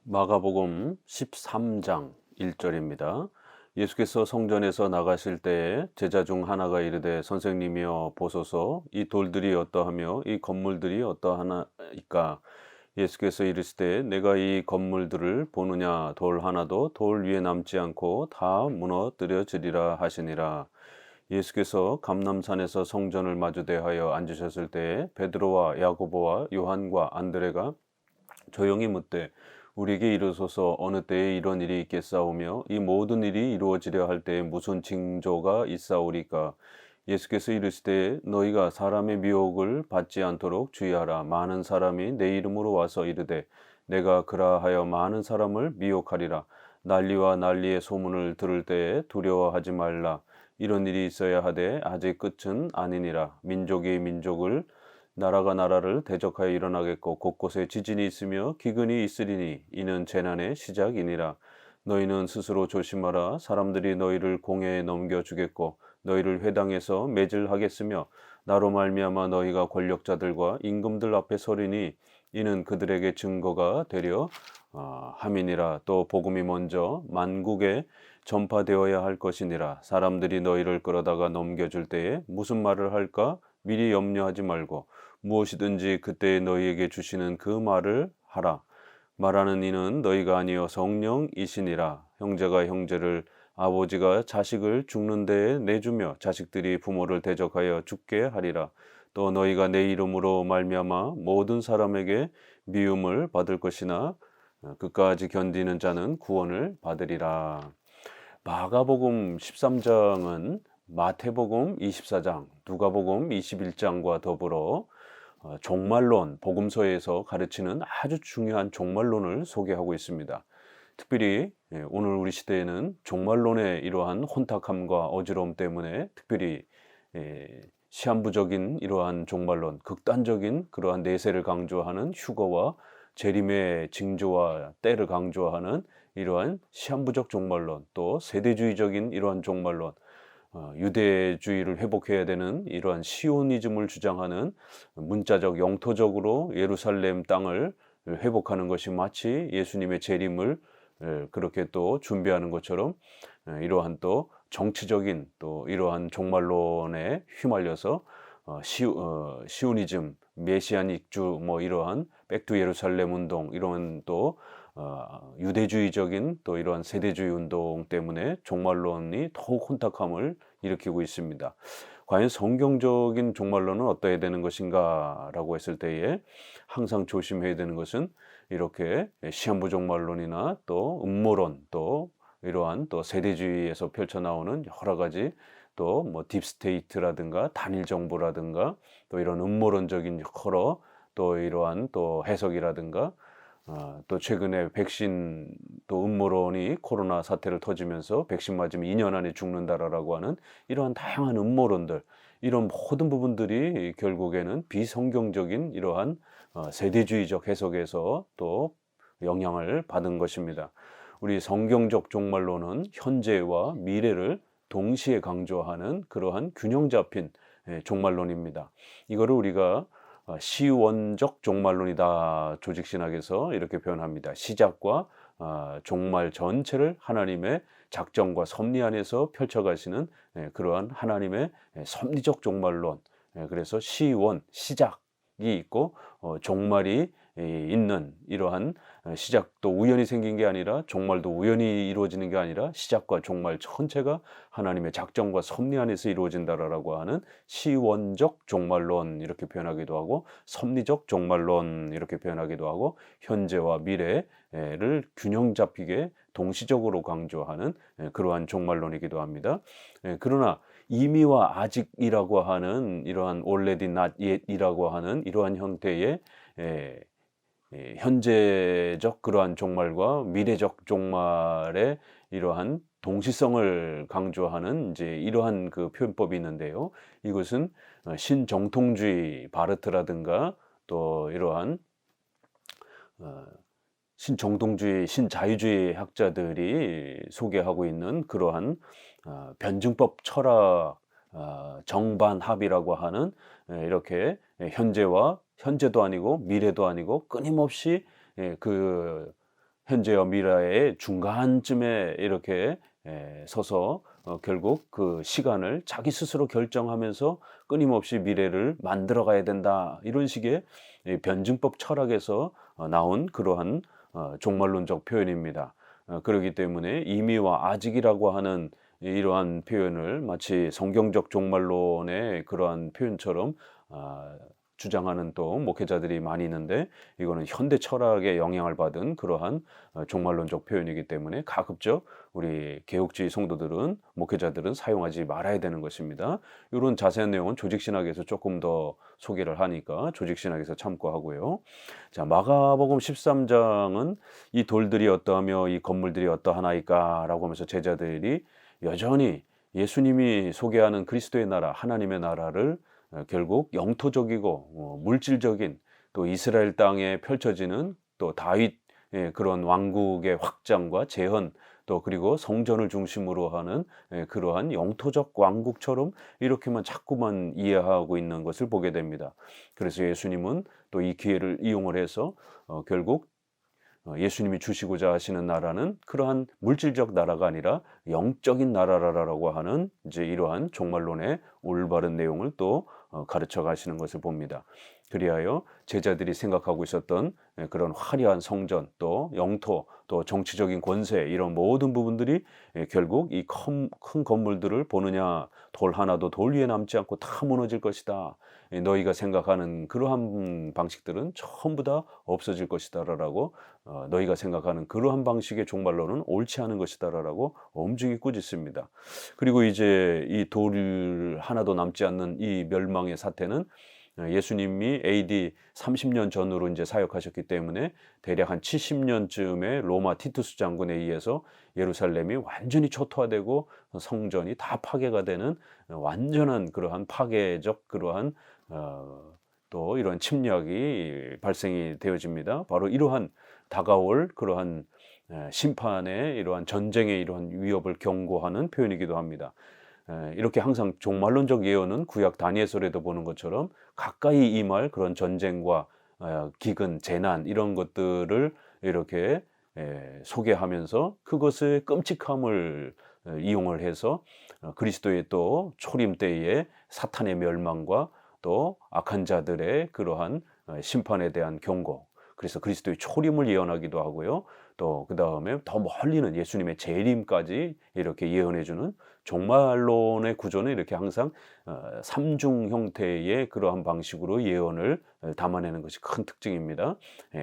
마가복음 13장 1절입니다. 예수께서 성전에서 나가실 때에 제자 중 하나가 이르되 선생님이여 보소서 이 돌들이 어떠하며 이 건물들이 어떠하나이까. 예수께서 이르시되 내가 이 건물들을 보느냐. 돌 하나도 돌 위에 남지 않고 다 무너뜨려지리라 하시니라. 예수께서 감람산에서 성전을 마주대하여 앉으셨을 때에 베드로와 야고보와 요한과 안드레가 조용히 묻되 우리에게 이르소서 어느 때에 이런 일이 있겠사오며 이 모든 일이 이루어지려 할 때에 무슨 징조가 있사오리까. 예수께서 이르시되 너희가 사람의 미혹을 받지 않도록 주의하라. 많은 사람이 내 이름으로 와서 이르되 내가 그라하여 많은 사람을 미혹하리라. 난리와 난리의 소문을 들을 때에 두려워하지 말라. 이런 일이 있어야 하되 아직 끝은 아니니라. 민족이 민족을 나라가 나라를 대적하여 일어나겠고 곳곳에 지진이 있으며 기근이 있으리니 이는 재난의 시작이니라. 너희는 스스로 조심하라. 사람들이 너희를 공회에 넘겨주겠고 너희를 회당에서 매질하겠으며 나로 말미암아 너희가 권력자들과 임금들 앞에 서리니 이는 그들에게 증거가 되려 함이니라. 또 복음이 먼저 만국에 전파되어야 할 것이니라. 사람들이 너희를 끌어다가 넘겨줄 때에 무슨 말을 할까 미리 염려하지 말고 무엇이든지 그때 너희에게 주시는 그 말을 하라. 말하는 이는 너희가 아니요 성령이시니라. 형제가 형제를 아버지가 자식을 죽는 데에 내주며 자식들이 부모를 대적하여 죽게 하리라. 또 너희가 내 이름으로 말미암아 모든 사람에게 미움을 받을 것이나 그까지 견디는 자는 구원을 받으리라. 마가복음 13장은 마태복음 24장, 누가복음 21장과 더불어 종말론, 복음서에서 가르치는 아주 중요한 종말론을 소개하고 있습니다. 특별히 오늘 우리 시대에는 종말론의 이러한 혼탁함과 어지러움 때문에 특별히 시한부적인 이러한 종말론, 극단적인 그러한 내세를 강조하는 휴거와 재림의 징조와 때를 강조하는 이러한 시한부적 종말론, 또 세대주의적인 이러한 종말론, 유대주의를 회복해야 되는 이러한 시오니즘을 주장하는 문자적 영토적으로 예루살렘 땅을 회복하는 것이 마치 예수님의 재림을 그렇게 또 준비하는 것처럼 이러한 또 정치적인 또 이러한 종말론에 휘말려서 시오니즘, 메시아닉주 뭐 이러한 백투 예루살렘 운동 이런 또 유대주의적인 또 이러한 세대주의 운동 때문에 종말론이 더욱 혼탁함을 일으키고 있습니다. 과연 성경적인 종말론은 어떠해야 되는 것인가 라고 했을 때에 항상 조심해야 되는 것은 이렇게 시한부 종말론이나 또 음모론 또 이러한 또 세대주의에서 펼쳐나오는 여러 가지 또 뭐 딥스테이트라든가 단일 정보라든가 또 이런 음모론적인 여러 또 이러한 또 해석이라든가 또 최근에 백신 또 음모론이 코로나 사태를 터지면서 백신 맞으면 2년 안에 죽는다라고 하는 이러한 다양한 음모론들 이런 모든 부분들이 결국에는 비성경적인 이러한 세대주의적 해석에서 또 영향을 받은 것입니다. 우리 성경적 종말론은 현재와 미래를 동시에 강조하는 그러한 균형 잡힌 종말론입니다. 이거를 우리가 시원적 종말론이다. 조직신학에서 이렇게 표현합니다. 시작과 종말 전체를 하나님의 작정과 섭리 안에서 펼쳐가시는 그러한 하나님의 섭리적 종말론. 그래서 시원, 시작이 있고 종말이 있는 이러한 시작도 우연히 생긴 게 아니라 종말도 우연히 이루어지는 게 아니라 시작과 종말 전체가 하나님의 작정과 섭리 안에서 이루어진다라고 하는 시원적 종말론 이렇게 표현하기도 하고 섭리적 종말론 이렇게 표현하기도 하고 현재와 미래를 균형 잡히게 동시적으로 강조하는 그러한 종말론이기도 합니다. 그러나 이미와 아직이라고 하는 이러한 already not yet이라고 하는 이러한 형태의 현재적 그러한 종말과 미래적 종말의 이러한 동시성을 강조하는 이제 이러한 그 표현법이 있는데요. 이것은 신정통주의 바르트라든가 또 이러한 신정통주의, 신자유주의 학자들이 소개하고 있는 그러한 변증법 철학 정반합이라고 하는 이렇게 현재와 현재도 아니고 미래도 아니고 끊임없이 그 현재와 미래의 중간쯤에 이렇게 서서 결국 그 시간을 자기 스스로 결정하면서 끊임없이 미래를 만들어 가야 된다. 이런 식의 이 변증법 철학에서 나온 그러한 종말론적 표현입니다. 그렇기 때문에 이미와 아직이라고 하는 이러한 표현을 마치 성경적 종말론의 그러한 표현처럼 주장하는 또 목회자들이 많이 있는데, 이거는 현대 철학의 영향을 받은 그러한 종말론적 표현이기 때문에 가급적 우리 개혁주의 성도들은, 목회자들은 사용하지 말아야 되는 것입니다. 이런 자세한 내용은 조직신학에서 조금 더 소개를 하니까 조직신학에서 참고하고요. 자, 마가복음 13장은 이 돌들이 어떠하며 이 건물들이 어떠하나이까 라고 하면서 제자들이 여전히 예수님이 소개하는 그리스도의 나라, 하나님의 나라를 결국 영토적이고 물질적인, 또 이스라엘 땅에 펼쳐지는 또 다윗의 그런 왕국의 확장과 재헌, 또 그리고 성전을 중심으로 하는 그러한 영토적 왕국처럼 이렇게만 자꾸만 이해하고 있는 것을 보게 됩니다. 그래서 예수님은 또 이 기회를 이용을 해서 결국 예수님이 주시고자 하시는 나라는 그러한 물질적 나라가 아니라 영적인 나라라고 하는 이제 이러한 종말론의 올바른 내용을 또 가르쳐 가시는 것을 봅니다. 그리하여 제자들이 생각하고 있었던 그런 화려한 성전, 또 영토, 또 정치적인 권세, 이런 모든 부분들이 결국 이 큰 건물들을 보느냐, 돌 하나도 돌 위에 남지 않고 다 무너질 것이다. 너희가 생각하는 그러한 방식들은 전부 다 없어질 것이다라고, 너희가 생각하는 그러한 방식의 종말론은 옳지 않은 것이다라고 엄중히 꾸짖습니다. 그리고 이제 이 돌 하나도 남지 않는 이 멸망의 사태는 예수님이 AD 30년 전으로 이제 사역하셨기 때문에 대략 한 70년쯤에 로마 티투스 장군에 의해서 예루살렘이 완전히 초토화되고 성전이 다 파괴가 되는 완전한 그러한 파괴적 그러한 또 이런 침략이 발생이 되어집니다. 바로 이러한 다가올 그러한 심판의, 이러한 전쟁의 이러한 위협을 경고하는 표현이기도 합니다. 이렇게 항상 종말론적 예언은 구약 다니엘서에도 보는 것처럼 가까이 임할 그런 전쟁과 기근, 재난, 이런 것들을 이렇게 소개하면서 그것의 끔찍함을 이용을 해서 그리스도의 또 초림 때의 사탄의 멸망과 또 악한 자들의 그러한 심판에 대한 경고, 그래서 그리스도의 초림을 예언하기도 하고요. 또 그 다음에 더 멀리는 예수님의 재림까지 이렇게 예언해주는 종말론의 구조는 이렇게 항상 삼중 형태의 그러한 방식으로 예언을 담아내는 것이 큰 특징입니다.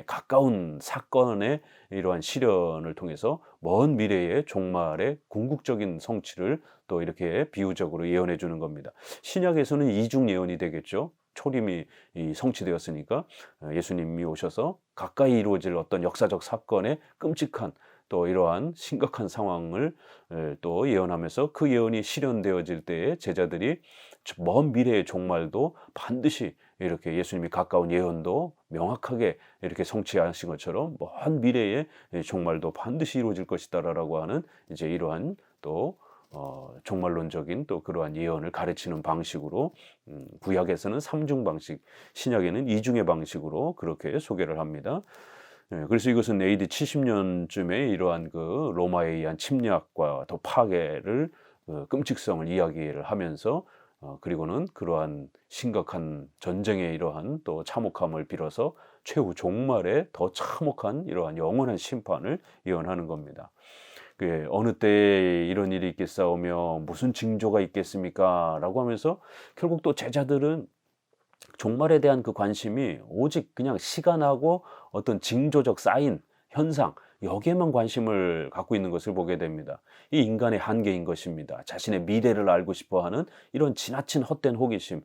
가까운 사건의 이러한 실현을 통해서 먼 미래의 종말의 궁극적인 성취를 또 이렇게 비유적으로 예언해 주는 겁니다. 신약에서는 이중 예언이 되겠죠. 초림이 성취되었으니까 예수님이 오셔서 가까이 이루어질 어떤 역사적 사건의 끔찍한 또 이러한 심각한 상황을 또 예언하면서 그 예언이 실현되어질 때에 제자들이 먼 미래의 종말도 반드시 이렇게 예수님이 가까운 예언도 명확하게 이렇게 성취하신 것처럼 먼 미래의 종말도 반드시 이루어질 것이다라고 하는 이제 이러한 또 종말론적인 또 그러한 예언을 가르치는 방식으로 구약에서는 삼중 방식, 신약에는 이중의 방식으로 그렇게 소개를 합니다. 그래서 이것은 AD 70년쯤에 이러한 그 로마에 의한 침략과 또 파괴를 끔찍성을 이야기를 하면서 그리고는 그러한 심각한 전쟁의 이러한 또 참혹함을 빌어서 최후 종말에 더 참혹한 이러한 영원한 심판을 예언하는 겁니다. 어느 때에 이런 일이 있겠사오며 무슨 징조가 있겠습니까? 라고 하면서 결국 또 제자들은 종말에 대한 그 관심이 오직 그냥 시간하고 어떤 징조적 사인, 현상, 여기에만 관심을 갖고 있는 것을 보게 됩니다. 이 인간의 한계인 것입니다. 자신의 미래를 알고 싶어 하는 이런 지나친 헛된 호기심,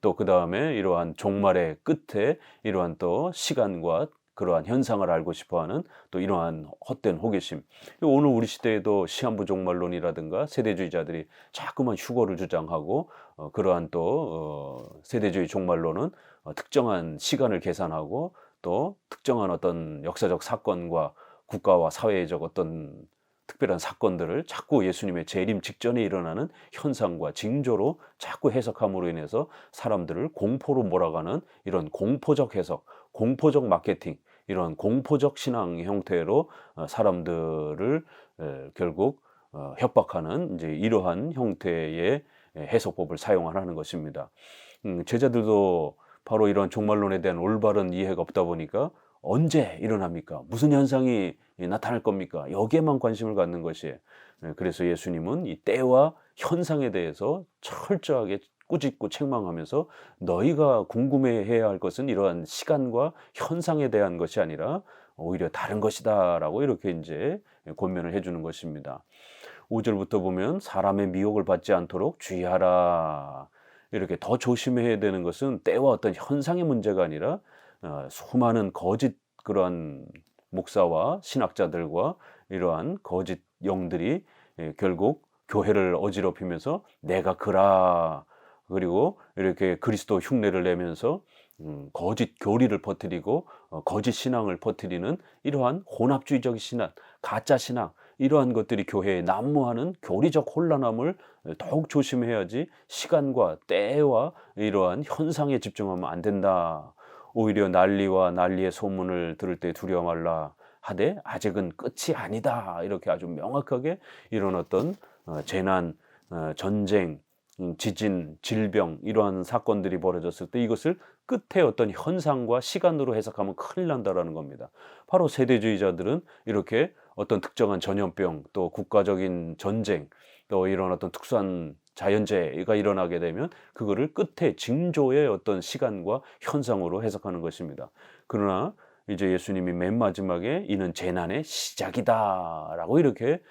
또 그 다음에 이러한 종말의 끝에 이러한 또 시간과 그러한 현상을 알고 싶어하는 또 이러한 헛된 호기심. 오늘 우리 시대에도 시한부 종말론이라든가 세대주의자들이 자꾸만 휴거를 주장하고 그러한 또 세대주의 종말론은 특정한 시간을 계산하고 또 특정한 어떤 역사적 사건과 국가와 사회적 어떤 특별한 사건들을 자꾸 예수님의 재림 직전에 일어나는 현상과 징조로 자꾸 해석함으로 인해서 사람들을 공포로 몰아가는 이런 공포적 해석, 공포적 마케팅, 이런 공포적 신앙 형태로 사람들을 결국 협박하는 이제 이러한 형태의 해석법을 사용하는 것입니다. 제자들도 바로 이런 종말론에 대한 올바른 이해가 없다 보니까 언제 일어납니까? 무슨 현상이 나타날 겁니까? 여기에만 관심을 갖는 것이에요. 그래서 예수님은 이 때와 현상에 대해서 철저하게 꾸짖고 책망하면서 너희가 궁금해해야 할 것은 이러한 시간과 현상에 대한 것이 아니라 오히려 다른 것이다라고 이렇게 이제 권면을 해주는 것입니다. 5절부터 보면 사람의 미혹을 받지 않도록 주의하라. 이렇게 더 조심해야 되는 것은 때와 어떤 현상의 문제가 아니라 수많은 거짓 그러한 목사와 신학자들과 이러한 거짓 영들이 결국 교회를 어지럽히면서 내가 그라 그리고 이렇게 그리스도 흉내를 내면서 거짓 교리를 퍼뜨리고 거짓 신앙을 퍼뜨리는 이러한 혼합주의적 신앙, 가짜 신앙 이러한 것들이 교회에 난무하는 교리적 혼란함을 더욱 조심해야지 시간과 때와 이러한 현상에 집중하면 안 된다. 오히려 난리와 난리의 소문을 들을 때 두려워 말라 하되 아직은 끝이 아니다. 이렇게 아주 명확하게 이런 어떤 재난, 전쟁, 지진, 질병 이러한 사건들이 벌어졌을 때 이것을 끝에 어떤 현상과 시간으로 해석하면 큰일 난다라는 겁니다. 바로 세대주의자들은 이렇게 어떤 특정한 전염병 또 국가적인 전쟁 또 이런 어떤 특수한 자연재해가 일어나게 되면 그거를 끝에 징조의 어떤 시간과 현상으로 해석하는 것입니다. 그러나 이제 예수님이 맨 마지막에 이는 재난의 시작이다라고 이렇게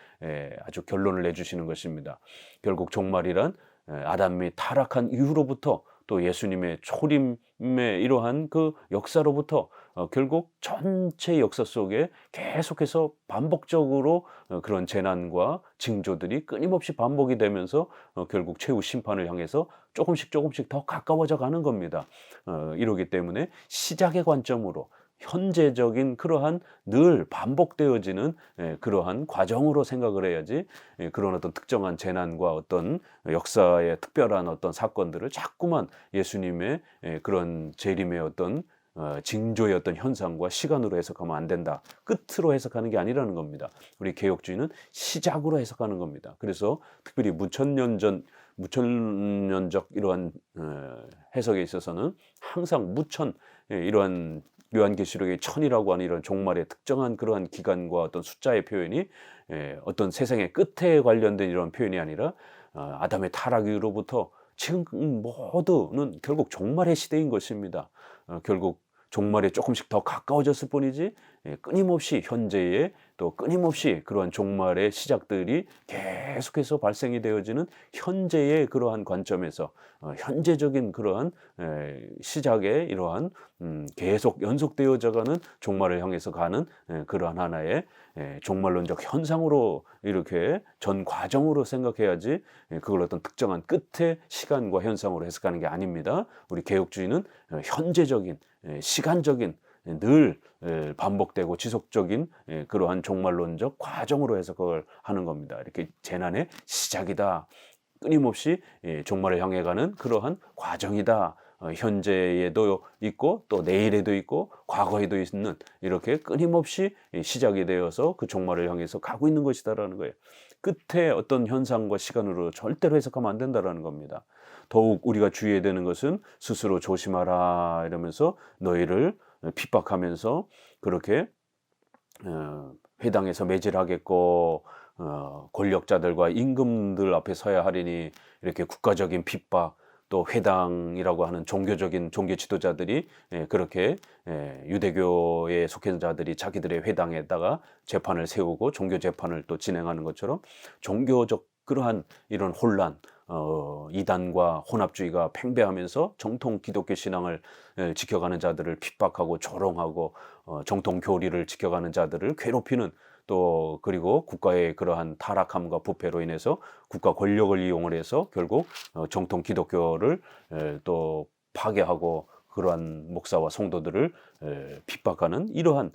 아주 결론을 내주시는 것입니다. 결국 종말이란 아담이 타락한 이후로부터 또 예수님의 초림의 이러한 그 역사로부터 결국 전체 역사 속에 계속해서 반복적으로 그런 재난과 징조들이 끊임없이 반복이 되면서 결국 최후 심판을 향해서 조금씩 더 가까워져 가는 겁니다. 이러기 때문에 시작의 관점으로 현재적인 그러한 늘 반복되어지는 그러한 과정으로 생각을 해야지 그런 어떤 특정한 재난과 어떤 역사의 특별한 어떤 사건들을 자꾸만 예수님의 그런 재림의 어떤 징조의 어떤 현상과 시간으로 해석하면 안 된다. 끝으로 해석하는 게 아니라는 겁니다. 우리 개혁주의는 시작으로 해석하는 겁니다. 그래서 특별히 무천년적 이러한 해석에 있어서는 항상 이러한 요한계시록의 천이라고 하는 이런 종말의 특정한 그러한 기간과 어떤 숫자의 표현이 어떤 세상의 끝에 관련된 이런 표현이 아니라 아담의 타락 이후로부터 지금 모두는 결국 종말의 시대인 것입니다. 결국 종말에 조금씩 더 가까워졌을 뿐이지 끊임없이 현재에 또 끊임없이 그러한 종말의 시작들이 계속해서 발생이 되어지는 현재의 그러한 관점에서 현재적인 그러한 시작의 이러한 계속 연속되어져가는 종말을 향해서 가는 그러한 하나의 종말론적 현상으로 이렇게 전 과정으로 생각해야지 그걸 어떤 특정한 끝의 시간과 현상으로 해석하는 게 아닙니다. 우리 개혁주의는 현재적인 시간적인 늘 반복되고 지속적인 그러한 종말론적 과정으로 해석을 하는 겁니다. 이렇게 재난의 시작이다. 끊임없이 종말을 향해 가는 그러한 과정이다. 현재에도 있고 또 내일에도 있고 과거에도 있는 이렇게 끊임없이 시작이 되어서 그 종말을 향해서 가고 있는 것이다라는 거예요. 끝에 어떤 현상과 시간으로 절대로 해석하면 안 된다라는 겁니다. 더욱 우리가 주의해야 되는 것은 스스로 조심하라 이러면서 너희를 핍박하면서 그렇게 회당에서 매질하겠고 권력자들과 임금들 앞에 서야 하리니 이렇게 국가적인 핍박 또 회당이라고 하는 종교적인 종교 지도자들이 그렇게 유대교에 속한 자들이 자기들의 회당에다가 재판을 세우고 종교 재판을 또 진행하는 것처럼 종교적 그러한 이런 혼란 이단과 혼합주의가 팽배하면서 정통 기독교 신앙을 지켜가는 자들을 핍박하고 조롱하고 정통 교리를 지켜가는 자들을 괴롭히는 또 그리고 국가의 그러한 타락함과 부패로 인해서 국가 권력을 이용을 해서 결국 정통 기독교를 또 파괴하고 그러한 목사와 성도들을 핍박하는 이러한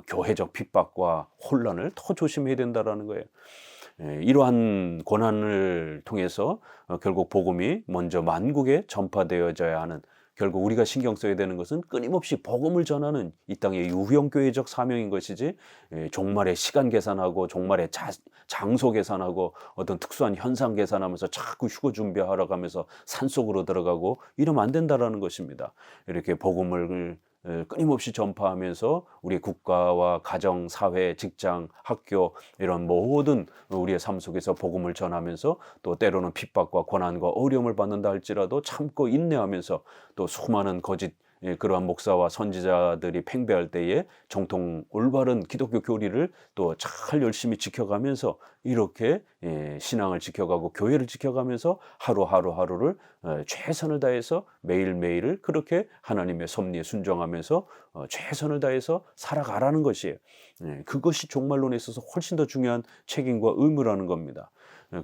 교회적 핍박과 혼란을 더 조심해야 된다라는 거예요. 이러한 고난을 통해서 결국 복음이 먼저 만국에 전파되어져야 하는 결국 우리가 신경 써야 되는 것은 끊임없이 복음을 전하는 이 땅의 유형교회적 사명인 것이지, 종말의 시간 계산하고 종말의 장소 계산하고 어떤 특수한 현상 계산하면서 자꾸 휴거 준비하러 가면서 산속으로 들어가고 이러면 안 된다라는 것입니다. 이렇게 복음을 끊임없이 전파하면서 우리 국가와 가정, 사회, 직장, 학교 이런 모든 우리의 삶 속에서 복음을 전하면서 또 때로는 핍박과 고난과 어려움을 받는다 할지라도 참고 인내하면서 또 수많은 거짓 그러한 목사와 선지자들이 팽배할 때에 정통 올바른 기독교 교리를 또 잘 열심히 지켜가면서 이렇게 신앙을 지켜가고 교회를 지켜가면서 하루하루를 최선을 다해서 매일매일을 그렇게 하나님의 섭리에 순종하면서 최선을 다해서 살아가라는 것이에요. 그것이 종말론에 있어서 훨씬 더 중요한 책임과 의무라는 겁니다.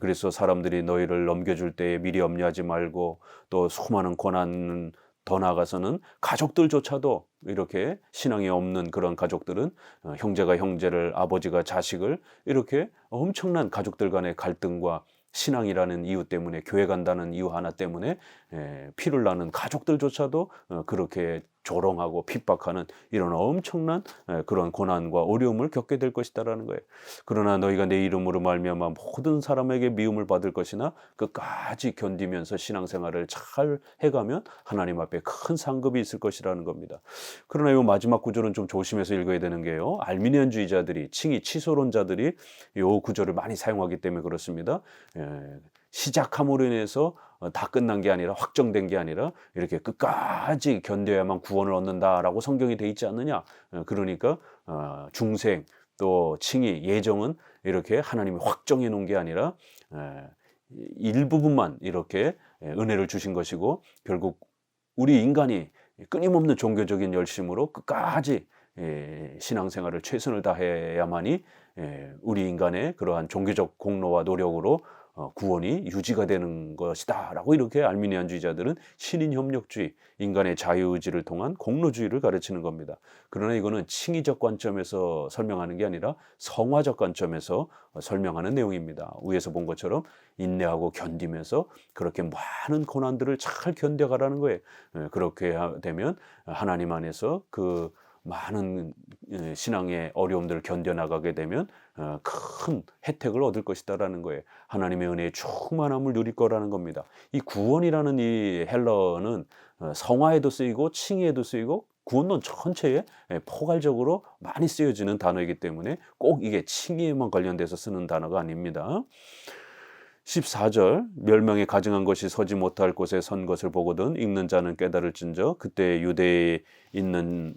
그래서 사람들이 너희를 넘겨줄 때에 미리 염려하지 말고, 또 수많은 고난, 더 나아가서는 가족들조차도 이렇게 신앙이 없는 그런 가족들은 형제가 형제를, 아버지가 자식을, 이렇게 엄청난 가족들 간의 갈등과 신앙이라는 이유 때문에, 교회 간다는 이유 하나 때문에 피를 나는 가족들조차도 그렇게 조롱하고 핍박하는 이런 엄청난 그런 고난과 어려움을 겪게 될 것이다라는 거예요. 그러나 너희가 내 이름으로 말미암아 모든 사람에게 미움을 받을 것이나 끝까지 견디면서 신앙생활을 잘 해가면 하나님 앞에 큰 상급이 있을 것이라는 겁니다. 그러나 이 마지막 구절은 좀 조심해서 읽어야 되는 게요, 알미니안주의자들이, 칭의 치소론자들이 이 구절을 많이 사용하기 때문에 그렇습니다. 시작함으로 인해서 다 끝난 게 아니라, 확정된 게 아니라 이렇게 끝까지 견뎌야만 구원을 얻는다라고 성경이 돼 있지 않느냐. 그러니까 중생 또 칭의 예정은 이렇게 하나님이 확정해 놓은 게 아니라 일부분만 이렇게 은혜를 주신 것이고, 결국 우리 인간이 끊임없는 종교적인 열심으로 끝까지 신앙생활을 최선을 다해야만이 우리 인간의 그러한 종교적 공로와 노력으로 구원이 유지가 되는 것이다 라고 이렇게 알미니안주의자들은 신인협력주의, 인간의 자유의지를 통한 공로주의를 가르치는 겁니다. 그러나 이거는 칭의적 관점에서 설명하는 게 아니라 성화적 관점에서 설명하는 내용입니다. 위에서 본 것처럼 인내하고 견디면서 그렇게 많은 고난들을 잘 견뎌가라는 거예요. 그렇게 되면 하나님 안에서 그 많은 신앙의 어려움들을 견뎌나가게 되면 큰 혜택을 얻을 것이다라는 거예요. 하나님의 은혜의 충만함을 누릴 거라는 겁니다. 이 구원이라는 이 헬러는 성화에도 쓰이고 칭의에도 쓰이고 구원론 전체에 포괄적으로 많이 쓰여지는 단어이기 때문에 꼭 이게 칭의에만 관련돼서 쓰는 단어가 아닙니다. 14절, 멸망에 가증한 것이 서지 못할 곳에 선 것을 보거든 읽는 자는 깨달을진저 그때 유대에 있는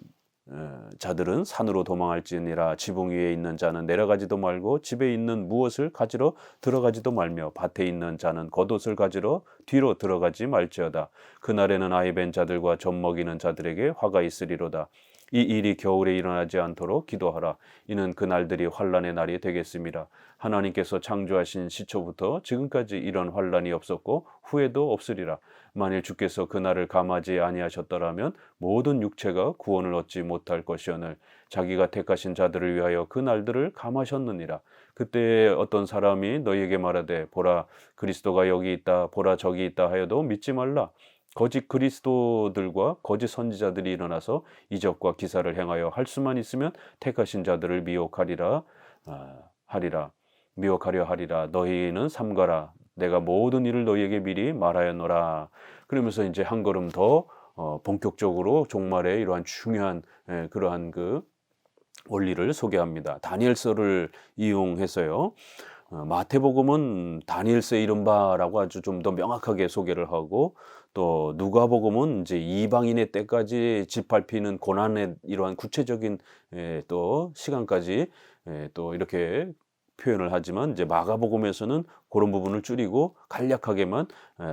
자들은 산으로 도망할지니라. 지붕 위에 있는 자는 내려가지도 말고 집에 있는 무엇을 가지러 들어가지도 말며 밭에 있는 자는 겉옷을 가지러 뒤로 들어가지 말지어다. 그날에는 아이 벤 자들과 젖 먹이는 자들에게 화가 있으리로다. 이 일이 겨울에 일어나지 않도록 기도하라. 이는 그 날들이 환난의 날이 되겠습니다. 하나님께서 창조하신 시초부터 지금까지 이런 환난이 없었고 후에도 없으리라. 만일 주께서 그 날을 감하지 아니하셨더라면 모든 육체가 구원을 얻지 못할 것이오늘 자기가 택하신 자들을 위하여 그 날들을 감하셨느니라. 그때 어떤 사람이 너희에게 말하되 보라 그리스도가 여기 있다, 보라 저기 있다 하여도 믿지 말라. 거짓 그리스도들과 거짓 선지자들이 일어나서 이적과 기사를 행하여 할 수만 있으면 택하신 자들을 미혹하리라 미혹하려 하리라. 너희는 삼가라. 내가 모든 일을 너희에게 미리 말하였노라. 그러면서 이제 한 걸음 더 본격적으로 종말의 이러한 중요한 그러한 그 원리를 소개합니다. 다니엘서를 이용해서요. 마태복음은 다니엘서 이른바라고 아주 좀 더 명확하게 소개를 하고, 또 누가복음은 이제 이방인의 때까지 짓밟히는 고난의 이러한 구체적인 또 시간까지 또 이렇게 표현을 하지만, 이제 마가복음에서는 그런 부분을 줄이고 간략하게만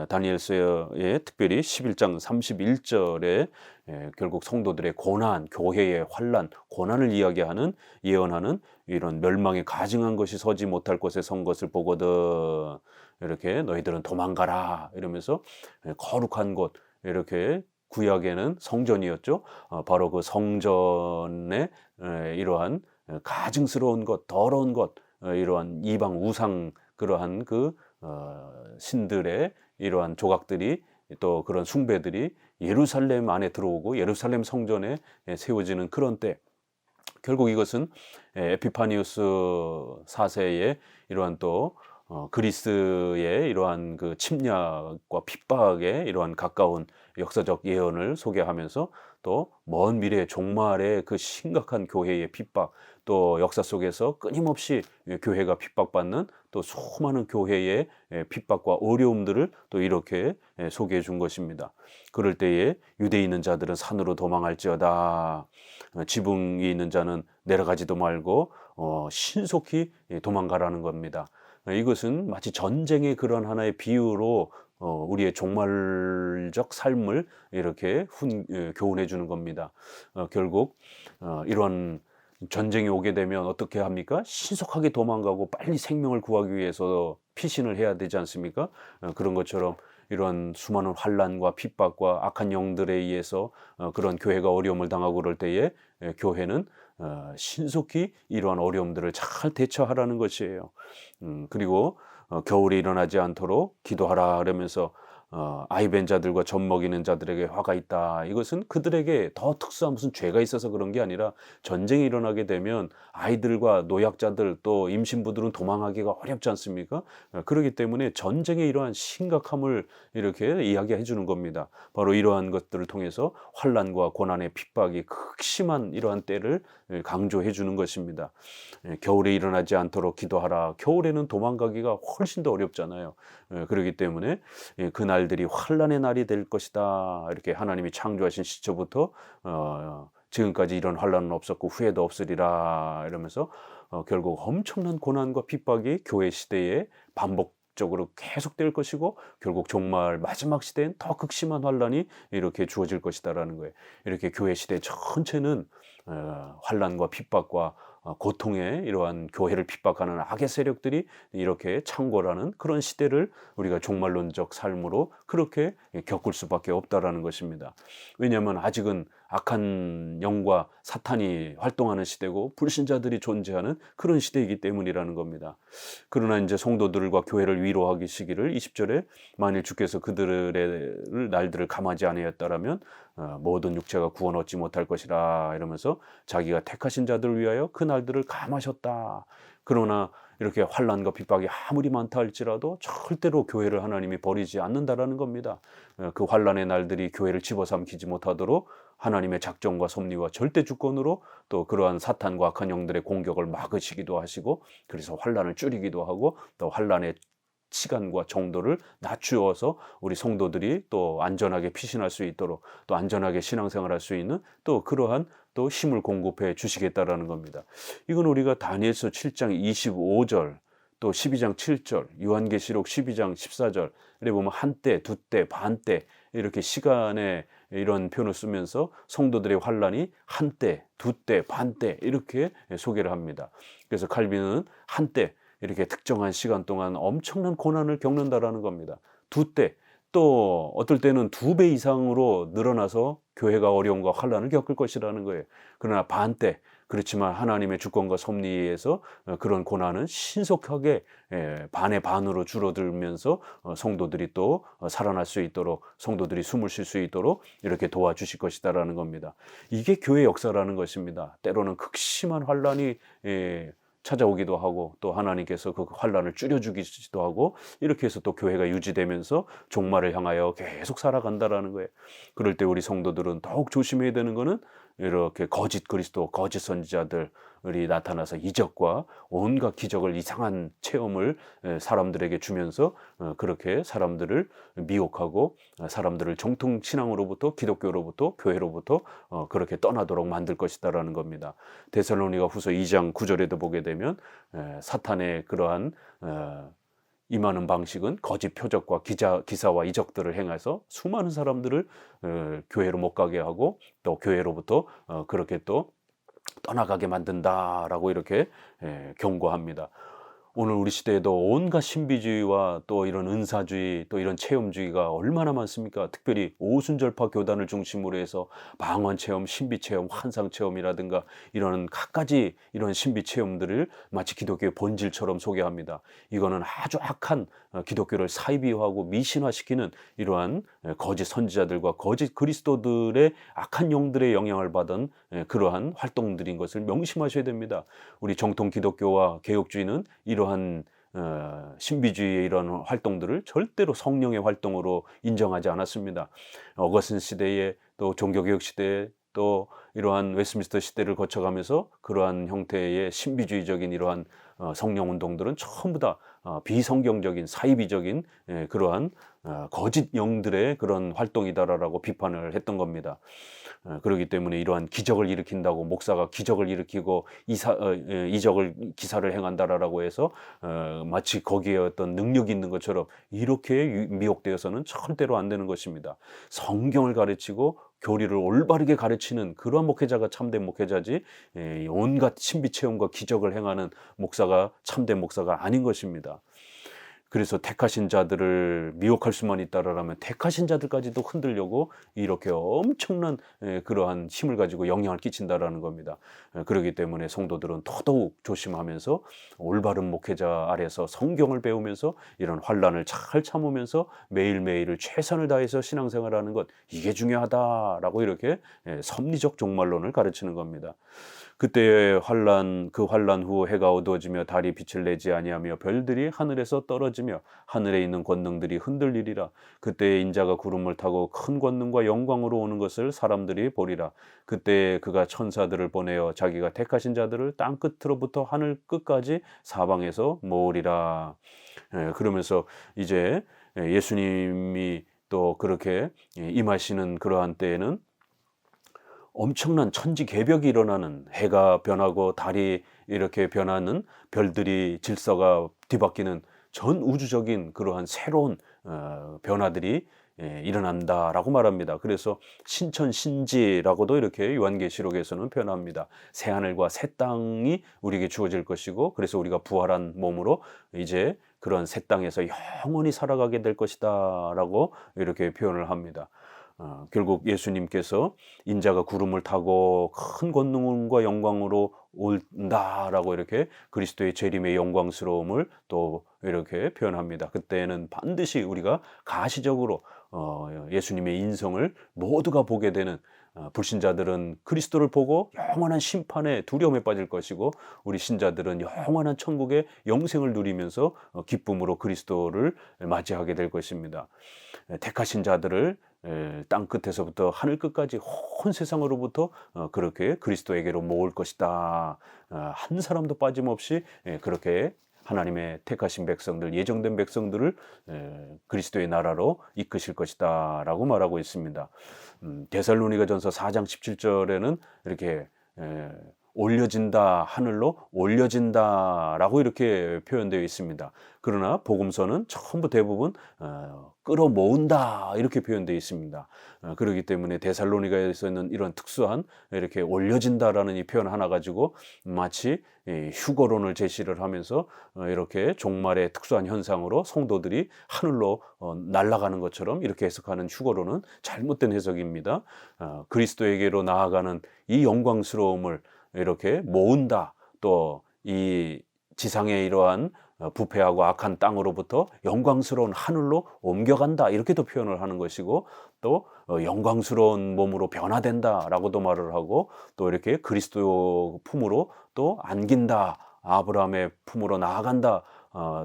다니엘서에 특별히 11장 31절에 결국 성도들의 고난, 교회의 환난, 고난을 이야기하는, 예언하는 이런 멸망에 가증한 것이 서지 못할 곳에 선 것을 보거든. 이렇게 너희들은 도망가라 이러면서 거룩한 곳, 이렇게 구약에는 성전이었죠. 바로 그 성전의 이러한 가증스러운 것, 더러운 것, 이러한 이방 우상 그러한 그 신들의 이러한 조각들이, 또 그런 숭배들이 예루살렘 안에 들어오고 예루살렘 성전에 세워지는 그런 때, 결국 이것은 에피파니우스 4세의 이러한 또 그리스의 이러한 그 침략과 핍박에 이러한 가까운 역사적 예언을 소개하면서 또 먼 미래 종말의 그 심각한 교회의 핍박, 또 역사 속에서 끊임없이 교회가 핍박받는 또 수많은 교회의 핍박과 어려움들을 또 이렇게 소개해 준 것입니다. 그럴 때에 유대에 있는 자들은 산으로 도망할지어다, 지붕이 있는 자는 내려가지도 말고 신속히 도망가라는 겁니다. 이것은 마치 전쟁의 그런 하나의 비유로 우리의 종말적 삶을 이렇게 교훈해 주는 겁니다. 결국 이런 전쟁이 오게 되면 어떻게 합니까? 신속하게 도망가고 빨리 생명을 구하기 위해서 피신을 해야 되지 않습니까? 그런 것처럼 이런 수많은 환난과 핍박과 악한 영들에 의해서 그런 교회가 어려움을 당하고 그럴 때에 교회는 신속히 이러한 어려움들을 잘 대처하라는 것이에요. 그리고 겨울에 일어나지 않도록 기도하라 그러면서 아이벤 자들과 젖 먹이는 자들에게 화가 있다. 이것은 그들에게 더 특수한 무슨 죄가 있어서 그런 게 아니라 전쟁이 일어나게 되면 아이들과 노약자들 또 임신부들은 도망하기가 어렵지 않습니까? 그렇기 때문에 전쟁의 이러한 심각함을 이렇게 이야기해 주는 겁니다. 바로 이러한 것들을 통해서 환난과 고난의 핍박이 극심한 이러한 때를 강조해 주는 것입니다. 겨울에 일어나지 않도록 기도하라. 겨울에는 도망가기가 훨씬 더 어렵잖아요. 그렇기 때문에 그 날들이 환난의 날이 될 것이다. 이렇게 하나님이 창조하신 시초부터 지금까지 이런 환난은 없었고 후회도 없으리라 이러면서 결국 엄청난 고난과 핍박이 교회 시대에 반복적으로 계속될 것이고 결국 종말 마지막 시대엔 더 극심한 환난이 이렇게 주어질 것이다라는 거예요. 이렇게 교회 시대 전체는 환난과 핍박과 고통의 이러한 교회를 핍박하는 악의 세력들이 이렇게 창궐하는 그런 시대를 우리가 종말론적 삶으로 그렇게 겪을 수밖에 없다라는 것입니다. 왜냐하면 아직은 악한 영과 사탄이 활동하는 시대고 불신자들이 존재하는 그런 시대이기 때문이라는 겁니다. 그러나 이제 성도들과 교회를 위로하기 시기를 20절에 만일 주께서 그들의 날들을 감하지 아니하였다라면 모든 육체가 구원 얻지 못할 것이라 이러면서 자기가 택하신 자들을 위하여 그 날들을 감하셨다. 그러나 이렇게 환난과 핍박이 아무리 많다 할지라도 절대로 교회를 하나님이 버리지 않는다라는 겁니다. 그 환난의 날들이 교회를 집어삼키지 못하도록 하나님의 작정과 섭리와 절대 주권으로 또 그러한 사탄과 악한 영들의 공격을 막으시기도 하시고 그래서 환난을 줄이기도 하고 또 환난의 시간과 정도를 낮추어서 우리 성도들이 또 안전하게 피신할 수 있도록 또 안전하게 신앙생활할 수 있는 또 그러한 또 힘을 공급해 주시겠다라는 겁니다. 이건 우리가 다니엘서 7장 25절 또 12장 7절 요한계시록 12장 14절 이렇게 보면 한때, 두때, 반때 이렇게 시간에 이런 표현을 쓰면서 성도들의 환란이 한때, 두때, 반때 이렇게 소개를 합니다. 그래서 칼빈은 한때 이렇게 특정한 시간 동안 엄청난 고난을 겪는다라는 겁니다. 두때 또 어떨 때는 2배 이상으로 늘어나서 교회가 어려움과 환난을 겪을 것이라는 거예요. 그러나 반때 그렇지만 하나님의 주권과 섭리에 의해서 그런 고난은 신속하게 반의 반으로 줄어들면서 성도들이 또 살아날 수 있도록 성도들이 숨을 쉴 수 있도록 이렇게 도와주실 것이다라는 겁니다. 이게 교회 역사라는 것입니다. 때로는 극심한 환난이 찾아오기도 하고 또 하나님께서 그 환난을 줄여주기도 하고 이렇게 해서 또 교회가 유지되면서 종말을 향하여 계속 살아간다라는 거예요. 그럴 때 우리 성도들은 더욱 조심해야 되는 거는 이렇게 거짓 그리스도, 거짓 선지자들이 나타나서 이적과 온갖 기적을 이상한 체험을 사람들에게 주면서 그렇게 사람들을 미혹하고 사람들을 정통 신앙으로부터 기독교로부터 교회로부터 그렇게 떠나도록 만들 것이다라는 겁니다. 데살로니가 후서 2장 9절에도 보게 되면 사탄의 그러한 임하는 방식은 거짓 표적과 기사와 이적들을 행해서 수많은 사람들을 교회로 못 가게 하고 또 교회로부터 그렇게 또 떠나가게 만든다라고 이렇게 경고합니다. 오늘 우리 시대에도 온갖 신비주의와 또 이런 은사주의 또 이런 체험주의가 얼마나 많습니까? 특별히 오순절파 교단을 중심으로 해서 방언체험, 신비체험, 환상체험이라든가 이런 갖가지 이런 신비체험들을 마치 기독교의 본질처럼 소개합니다. 이거는 아주 악한 기독교를 사이비화하고 미신화시키는 이러한 거짓 선지자들과 거짓 그리스도들의 악한 영들의 영향을 받은 그러한 활동들인 것을 명심하셔야 됩니다. 우리 정통 기독교와 개혁주의는 이러한 신비주의의 이런 활동들을 절대로 성령의 활동으로 인정하지 않았습니다. 어거스틴 시대에 또 종교개혁 시대에 또 이러한 웨스트민스터 시대를 거쳐가면서 그러한 형태의 신비주의적인 이러한 성령 운동들은 전부 다 비성경적인 사이비적인 그러한 거짓 영들의 그런 활동이다라고 비판을 했던 겁니다. 그렇기 때문에 이러한 기적을 일으킨다고 목사가 기적을 일으키고 이적을 기사를 행한다라고 해서 마치 거기에 어떤 능력이 있는 것처럼 이렇게 미혹되어서는 절대로 안 되는 것입니다. 성경을 가르치고 교리를 올바르게 가르치는 그러한 목회자가 참된 목회자지 온갖 신비체험과 기적을 행하는 목사가 참된 목사가 아닌 것입니다. 그래서 택하신 자들을 미혹할 수만 있다라면 택하신 자들까지도 흔들려고 이렇게 엄청난 그러한 힘을 가지고 영향을 끼친다라는 겁니다. 그렇기 때문에 성도들은 더더욱 조심하면서 올바른 목회자 아래서 성경을 배우면서 이런 환난을 잘 참으면서 매일매일을 최선을 다해서 신앙생활하는 것, 이게 중요하다라고 이렇게 섭리적 종말론을 가르치는 겁니다. 그때의 환란, 그 환란 후 해가 어두워지며 달이 빛을 내지 아니하며 별들이 하늘에서 떨어지며 하늘에 있는 권능들이 흔들리리라. 그때의 인자가 구름을 타고 큰 권능과 영광으로 오는 것을 사람들이 보리라. 그때 그가 천사들을 보내어 자기가 택하신 자들을 땅 끝으로부터 하늘 끝까지 사방에서 모으리라. 그러면서 이제 예수님이 또 그렇게 임하시는 그러한 때에는 엄청난 천지개벽이 일어나는, 해가 변하고 달이 이렇게 변하는, 별들이 질서가 뒤바뀌는 전 우주적인 그러한 새로운 변화들이 일어난다라고 말합니다. 그래서 신천신지라고도 이렇게 요한계시록에서는 표현합니다. 새 하늘과 새 땅이 우리에게 주어질 것이고, 그래서 우리가 부활한 몸으로 이제 그런 새 땅에서 영원히 살아가게 될 것이다 라고 이렇게 표현을 합니다. 결국 예수님께서 인자가 구름을 타고 큰 권능과 영광으로 온다라고 이렇게 그리스도의 재림의 영광스러움을 또 이렇게 표현합니다. 그때는 반드시 우리가 가시적으로 예수님의 인성을 모두가 보게 되는, 불신자들은 그리스도를 보고 영원한 심판의 두려움에 빠질 것이고, 우리 신자들은 영원한 천국의 영생을 누리면서 기쁨으로 그리스도를 맞이하게 될 것입니다. 택하신 자들을 땅 끝에서부터 하늘 끝까지 온 세상으로부터 그렇게 그리스도에게로 모을 것이다. 한 사람도 빠짐없이 그렇게 하나님의 택하신 백성들, 예정된 백성들을 그리스도의 나라로 이끄실 것이다 라고 말하고 있습니다. 데살로니가전서 4장 17절에는 이렇게 올려진다, 하늘로 올려진다라고 이렇게 표현되어 있습니다. 그러나 복음서는 전부 대부분 끌어모은다 이렇게 표현되어 있습니다. 그렇기 때문에 데살로니가에서는 이런 특수한 이렇게 올려진다라는 이 표현 하나 가지고 마치 휴거론을 제시를 하면서 이렇게 종말의 특수한 현상으로 성도들이 하늘로 날아가는 것처럼 이렇게 해석하는 휴거론은 잘못된 해석입니다. 그리스도에게로 나아가는 이 영광스러움을 이렇게 모은다, 또 이 지상의 이러한 부패하고 악한 땅으로부터 영광스러운 하늘로 옮겨간다 이렇게도 표현을 하는 것이고, 또 영광스러운 몸으로 변화된다라고도 말을 하고, 또 이렇게 그리스도 품으로 또 안긴다, 아브라함의 품으로 나아간다,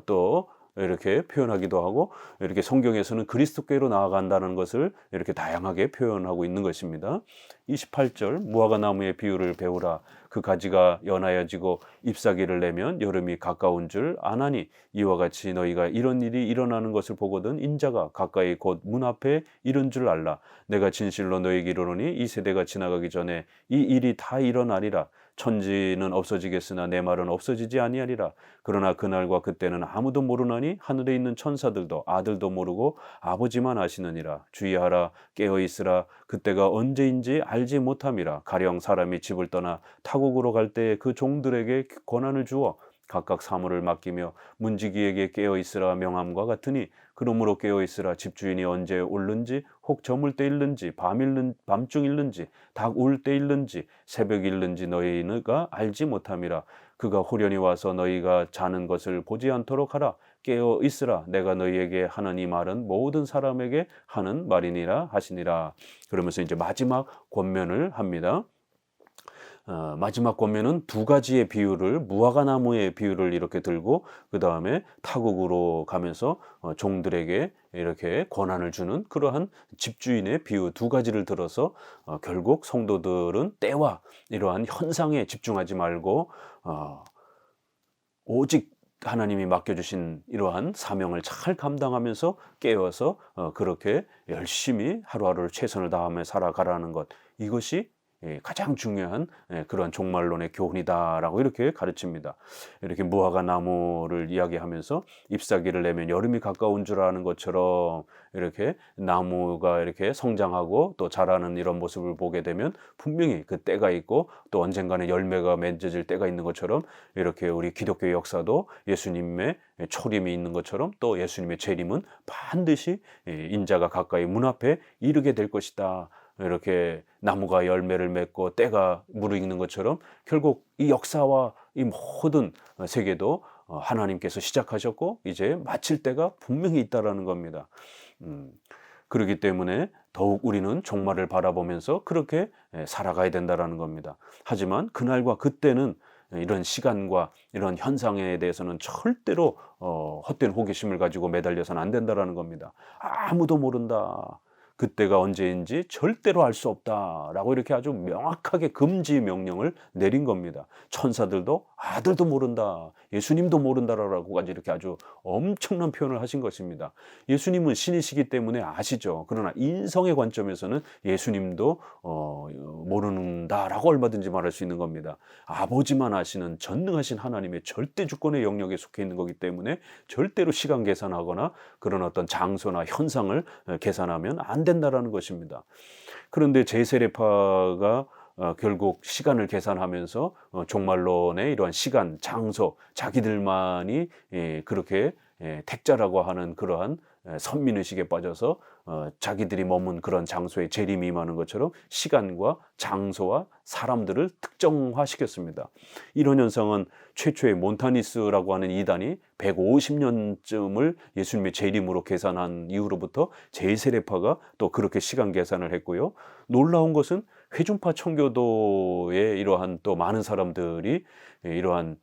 또 이렇게 표현하기도 하고, 이렇게 성경에서는 그리스도께로 나아간다는 것을 이렇게 다양하게 표현하고 있는 것입니다. 28절 무화과 나무의 비유를 배우라. 그 가지가 연하여지고 잎사귀를 내면 여름이 가까운 줄 아나니, 이와 같이 너희가 이런 일이 일어나는 것을 보거든 인자가 가까이 곧 문 앞에 이른 줄 알라. 내가 진실로 너희에게 이르노니 이 세대가 지나가기 전에 이 일이 다 일어나리라. 천지는 없어지겠으나 내 말은 없어지지 아니하리라. 그러나 그날과 그때는 아무도 모르나니 하늘에 있는 천사들도 아들도 모르고 아버지만 아시느니라. 주의하라, 깨어있으라. 그때가 언제인지 알지 못함이라. 가령 사람이 집을 떠나 타국으로 갈 때에 그 종들에게 권한을 주어 각각 사물을 맡기며 문지기에게 깨어 있으라 명함과 같으니 그러므로 깨어 있으라 집주인이 언제 올는지 혹 저물 때 일는지 밤중 일는지 닭 울 때 일는지 새벽 일는지 너희가 알지 못함이라. 그가 호련히 와서 너희가 자는 것을 보지 않도록 하라. 깨어 있으라. 내가 너희에게 하는 이 말은 모든 사람에게 하는 말이니라 하시니라. 그러면서 이제 마지막 권면을 합니다. 마지막 권면은 두 가지의 비유를, 무화과 나무의 비유를 이렇게 들고 그 다음에 타국으로 가면서 종들에게 이렇게 권한을 주는 그러한 집주인의 비유 두 가지를 들어서 결국 성도들은 때와 이러한 현상에 집중하지 말고 오직 하나님이 맡겨주신 이러한 사명을 잘 감당하면서 깨어서 그렇게 열심히 하루하루를 최선을 다하며 살아가라는 것, 이것이 가장 중요한 그런 종말론의 교훈이다라고 이렇게 가르칩니다. 이렇게 무화과 나무를 이야기하면서 잎사귀를 내면 여름이 가까운 줄 아는 것처럼 이렇게 나무가 이렇게 성장하고 또 자라는 이런 모습을 보게 되면 분명히 그 때가 있고 또 언젠가는 열매가 맺어질 때가 있는 것처럼 이렇게 우리 기독교의 역사도 예수님의 초림이 있는 것처럼 또 예수님의 재림은 반드시 인자가 가까이 문 앞에 이르게 될 것이다. 이렇게 나무가 열매를 맺고 때가 무르익는 것처럼 결국 이 역사와 이 모든 세계도 하나님께서 시작하셨고 이제 마칠 때가 분명히 있다라는 겁니다. 그렇기 때문에 더욱 우리는 종말을 바라보면서 그렇게 살아가야 된다라는 겁니다. 하지만 그날과 그때는 이런 시간과 이런 현상에 대해서는 절대로 헛된 호기심을 가지고 매달려서는 안 된다라는 겁니다. 아무도 모른다. 그때가 언제인지 절대로 알 수 없다라고 이렇게 아주 명확하게 금지 명령을 내린 겁니다. 천사들도 아들도 모른다, 예수님도 모른다라고까지 이렇게 아주 엄청난 표현을 하신 것입니다. 예수님은 신이시기 때문에 아시죠. 그러나 인성의 관점에서는 예수님도 모른다라고 얼마든지 말할 수 있는 겁니다. 아버지만 아시는 전능하신 하나님의 절대 주권의 영역에 속해 있는 거기 때문에 절대로 시간 계산하거나 그런 어떤 장소나 현상을 계산하면 안 된다라는 것입니다. 그런데 제세례파가 결국 시간을 계산하면서 종말론의 이러한 시간, 장소, 자기들만이 그렇게 택자라고 하는 그러한 선민의식에 빠져서 자기들이 머문 그런 장소에 재림이 임하는 것처럼 시간과 장소와 사람들을 특정화시켰습니다. 이런 현상은 최초의 몬타니스라고 하는 이단이 150년쯤을 예수님의 재림으로 계산한 이후로부터 제세례파가 또 그렇게 시간 계산을 했고요. 놀라운 것은 회중파 청교도의 이러한 또 많은 사람들이 이러한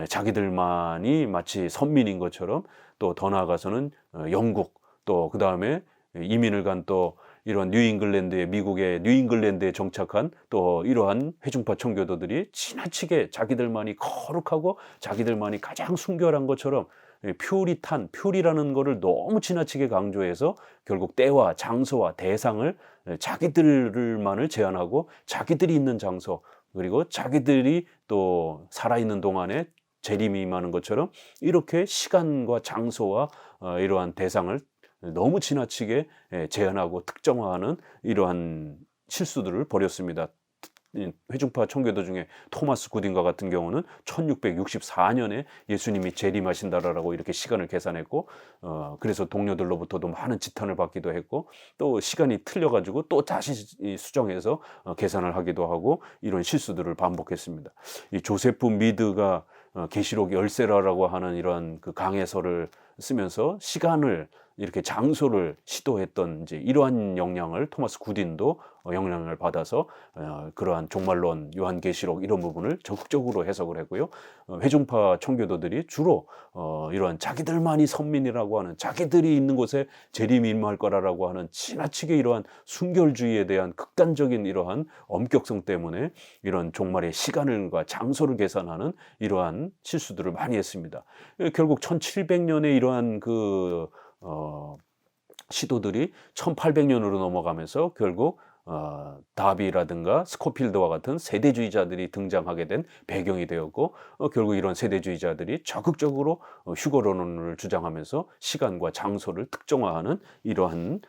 자기들만이 마치 선민인 것처럼 또 더 나아가서는 영국 또 그 다음에 이민을 간 또 이런 미국의 뉴잉글랜드에 정착한 또 이러한 회중파 청교도들이 지나치게 자기들만이 거룩하고 자기들만이 가장 순결한 것처럼 퓨리라는 거를 너무 지나치게 강조해서 결국 때와 장소와 대상을 자기들만을 제한하고 자기들이 있는 장소 그리고 자기들이 또 살아있는 동안에 재림이 임하는 것처럼 이렇게 시간과 장소와 이러한 대상을 너무 지나치게 제한하고 특정화하는 이러한 실수들을 벌였습니다. 회중파 청교도 중에 토마스 구딘과 같은 경우는 1664년에 예수님이 재림하신다라고 이렇게 시간을 계산했고 그래서 동료들로부터도 많은 지탄을 받기도 했고 또 시간이 틀려가지고 또 다시 수정해서 계산을 하기도 하고 이런 실수들을 반복했습니다. 이 조세프 미드가 계시록 열세라라고 하는 이런 그 강해서를 쓰면서 시간을 이렇게 장소를 시도했던 이제 이러한 영향을 토마스 구딘도 영향을 받아서 그러한 종말론, 요한계시록 이런 부분을 적극적으로 해석을 했고요. 회중파 청교도들이 주로 이러한 자기들만이 선민이라고 하는 자기들이 있는 곳에 재림이 임할 거라고 하는 지나치게 이러한 순결주의에 대한 극단적인 이러한 엄격성 때문에 이런 종말의 시간과 장소를 계산하는 이러한 실수들을 많이 했습니다. 결국 1700년에 이러한 시도들이 1800년으로 넘어가면서 결국 다비라든가 스코필드와 같은 세대주의자들이 등장하게 된 배경이 되었고 결국 이런 세대주의자들이 적극적으로 휴거론을 주장하면서 시간과 장소를 특정화하는 이러한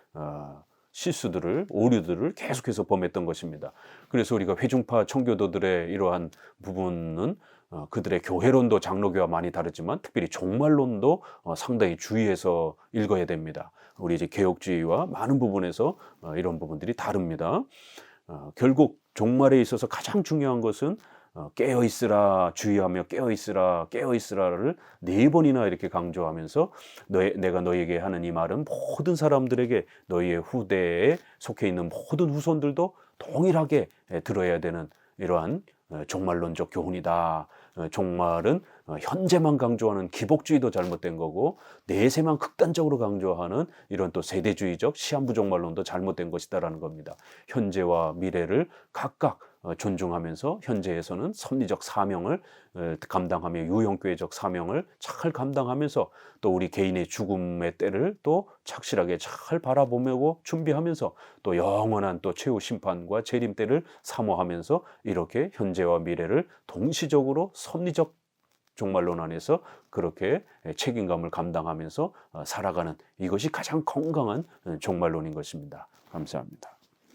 실수들을 오류들을 계속해서 범했던 것입니다. 그래서 우리가 회중파 청교도들의 이러한 부분은 그들의 교회론도 장로교와 많이 다르지만 특별히 종말론도 상당히 주의해서 읽어야 됩니다. 우리 이제 개혁주의와 많은 부분에서 이런 부분들이 다릅니다. 결국 종말에 있어서 가장 중요한 것은 깨어 있으라, 주의하며 깨어 있으라, 깨어 있으라를 4번이나 이렇게 강조하면서 내가 너에게 하는 이 말은 모든 사람들에게, 너희의 후대에 속해 있는 모든 후손들도 동일하게 들어야 되는 이러한 종말론적 교훈이다. 종말은 현재만 강조하는 기복주의도 잘못된 거고, 내세만 극단적으로 강조하는 이런 또 세대주의적 시한부 종말론도 잘못된 것이다라는 겁니다. 현재와 미래를 각각 존중하면서 현재에서는 섭리적 사명을 감당하며 유형교회적 사명을 잘 감당하면서 또 우리 개인의 죽음의 때를 또 착실하게 잘 바라보며 준비하면서 또 영원한 또 최후 심판과 재림 때를 사모하면서 이렇게 현재와 미래를 동시적으로 섭리적 종말론 안에서 그렇게 책임감을 감당하면서 살아가는, 이것이 가장 건강한 종말론인 것입니다. 감사합니다.